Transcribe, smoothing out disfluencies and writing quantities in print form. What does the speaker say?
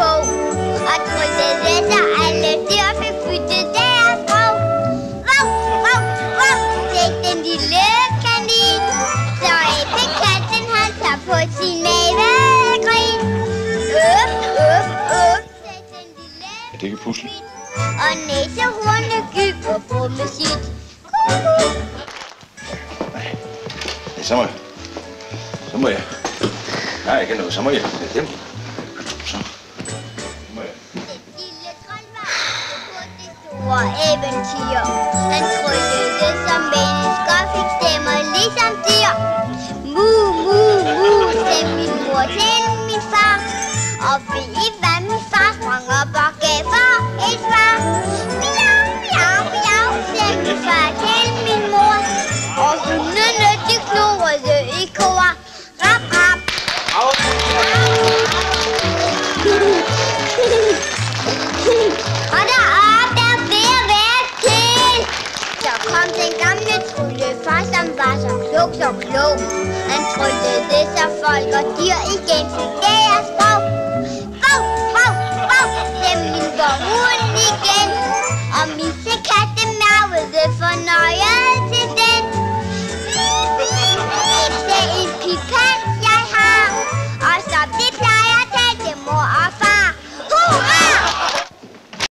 bog. Og tryllede så alle dyr fik byttet deres sprog. Vov, vov, vov, sagde den lille kanin. Så æblekatten han tager på sin mave grin. Sagde den lille. Er det ikke et pusle? Og næsehornene gik på brumme sit. Nej, så må jeg. Nej, jeg kan noget. Så må jeg. Dem. Så må jeg. Det lille trold var på det store eventyr. Han tryllede som mennesker, fik stemmer ligesom dyr. Mu, mu, mu, sagde min mor til min far. Og ved I hvad, min far sprang op og gav for et svar. Miau, miau, miau, sagde min far til min mor. Og hundene, de knurrede i kor. Rap, rap. Og deroppe der ved at være til. Så kom den gamle tryllefar, som var så klog, så klog. Han tryllede så folk og dyr igen fik deres sprog.